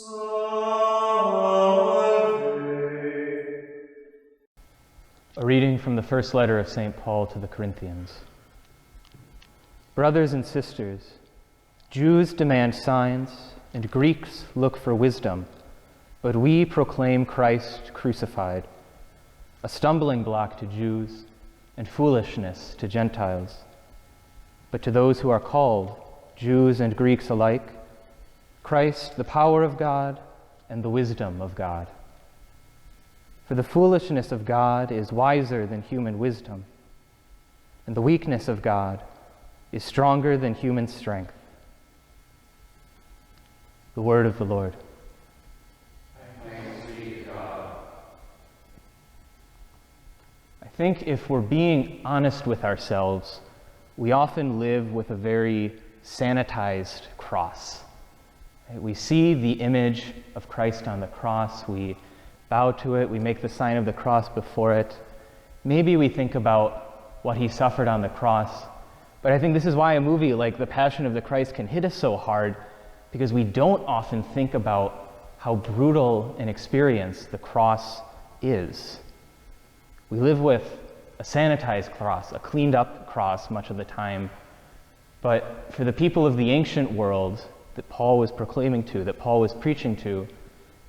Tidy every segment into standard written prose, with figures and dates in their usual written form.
A reading from the first letter of St. Paul to the Corinthians. Brothers and sisters, Jews demand signs, and Greeks look for wisdom, but we proclaim Christ crucified, a stumbling block to Jews and foolishness to Gentiles. But to those who are called, Jews and Greeks alike, Christ, the power of God and the wisdom of God. For the foolishness of God is wiser than human wisdom, and the weakness of God is stronger than human strength. The word of the Lord. Thanks be to God. I think if we're being honest with ourselves, we often live with a very sanitized cross. We see the image of Christ on the cross, we bow to it, we make the sign of the cross before it. Maybe we think about what he suffered on the cross, but I think this is why a movie like The Passion of the Christ can hit us so hard, because we don't often think about how brutal an experience the cross is. We live with a sanitized cross, a cleaned up cross much of the time, but for the people of the ancient world that Paul was proclaiming to, that Paul was preaching to,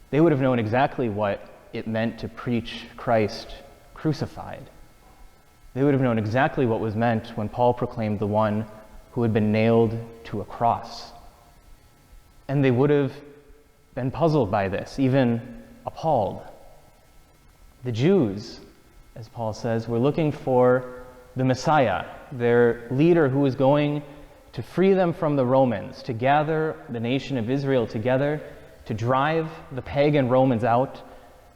they would have known exactly what it meant to preach Christ crucified. They would have known exactly what was meant when Paul proclaimed the one who had been nailed to a cross. And they would have been puzzled by this, even appalled. The Jews, as Paul says, were looking for the Messiah, their leader who was going to free them from the Romans, to gather the nation of Israel together, to drive the pagan Romans out,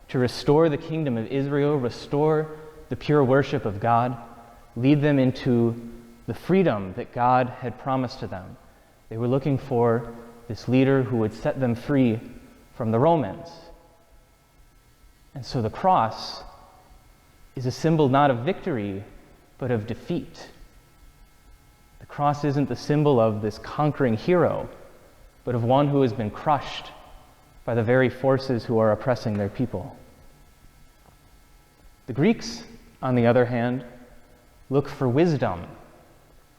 to restore the kingdom of Israel, restore the pure worship of God, lead them into the freedom that God had promised to them. They were looking for this leader who would set them free from the Romans. And so the cross is a symbol not of victory, but of defeat. The cross isn't the symbol of this conquering hero, but of one who has been crushed by the very forces who are oppressing their people. The Greeks, on the other hand, look for wisdom.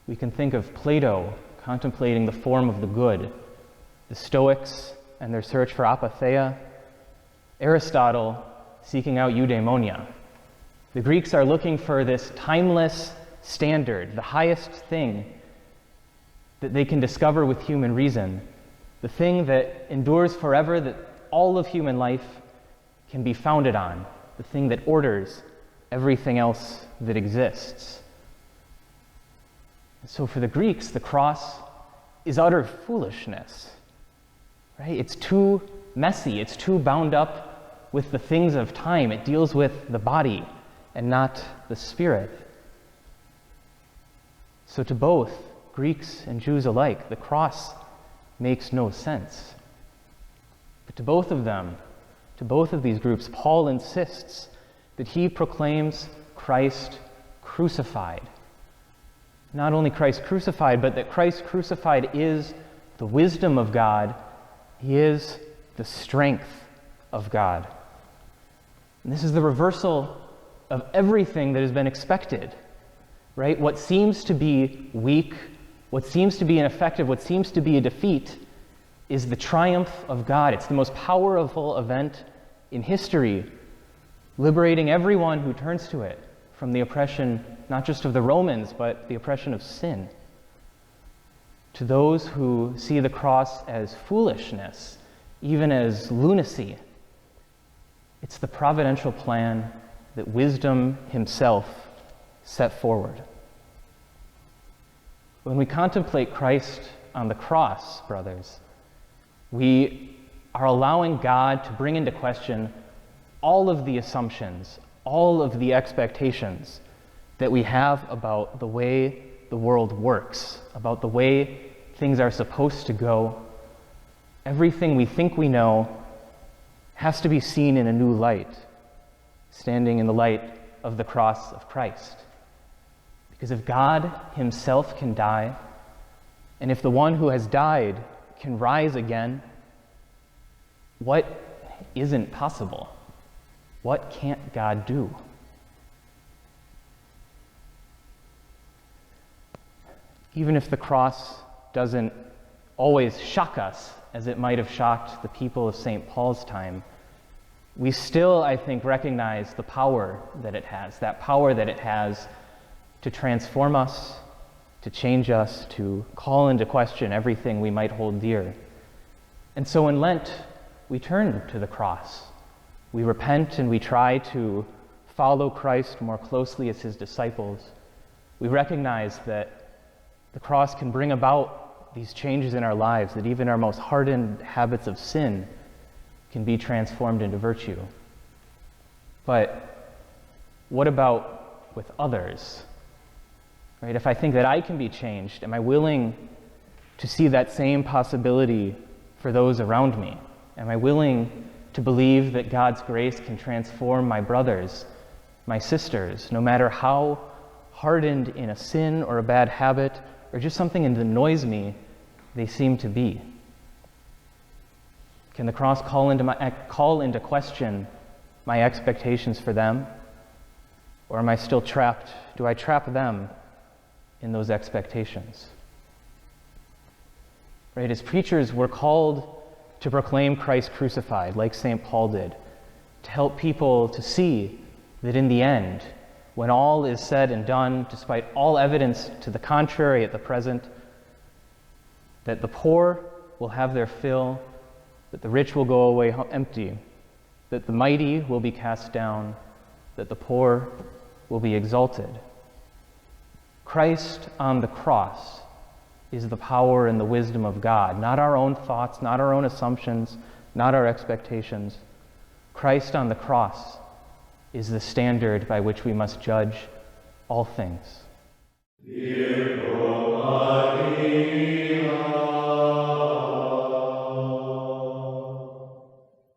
We can think of Plato contemplating the form of the good, the Stoics and their search for apatheia, Aristotle seeking out eudaimonia. The Greeks are looking for this timeless standard, the highest thing that they can discover with human reason, the thing that endures forever, that all of human life can be founded on, the thing that orders everything else that exists. So for the Greeks, the cross is utter foolishness, right? It's too messy, it's too bound up with the things of time. It deals with the body and not the spirit. So to both Greeks and Jews alike, the cross makes no sense. But to both of them, to both of these groups, Paul insists that he proclaims Christ crucified. Not only Christ crucified, but that Christ crucified is the wisdom of God. He is the strength of God. And this is the reversal of everything that has been expected, right? What seems to be weak, what seems to be ineffective, what seems to be a defeat is the triumph of God. It's the most powerful event in history, liberating everyone who turns to it from the oppression, not just of the Romans, but the oppression of sin. To those who see the cross as foolishness, even as lunacy, it's the providential plan that wisdom himself set forward. When we contemplate Christ on the cross, brothers, we are allowing God to bring into question all of the assumptions, all of the expectations that we have about the way the world works, about the way things are supposed to go. Everything we think we know has to be seen in a new light, standing in the light of the cross of Christ. Because if God himself can die, and if the one who has died can rise again, what isn't possible? What can't God do? Even if the cross doesn't always shock us, as it might have shocked the people of St. Paul's time, we still, I think, recognize the power that it has, that power that it has to transform us, to change us, to call into question everything we might hold dear. And so in Lent, we turn to the cross. We repent and we try to follow Christ more closely as his disciples. We recognize that the cross can bring about these changes in our lives, that even our most hardened habits of sin can be transformed into virtue. But what about with others? Right? If I think that I can be changed, am I willing to see that same possibility for those around me? Am I willing to believe that God's grace can transform my brothers, my sisters, no matter how hardened in a sin or a bad habit or just something that annoys me they seem to be? Can the cross call into question my expectations for them? Or am I still trapped? Do I trap them in those expectations? Right? As preachers, we're called to proclaim Christ crucified, like St. Paul did, to help people to see that in the end, when all is said and done, despite all evidence to the contrary at the present, that the poor will have their fill, that the rich will go away empty, that the mighty will be cast down, that the poor will be exalted. Christ on the cross is the power and the wisdom of God, not our own thoughts, not our own assumptions, not our expectations. Christ on the cross is the standard by which we must judge all things.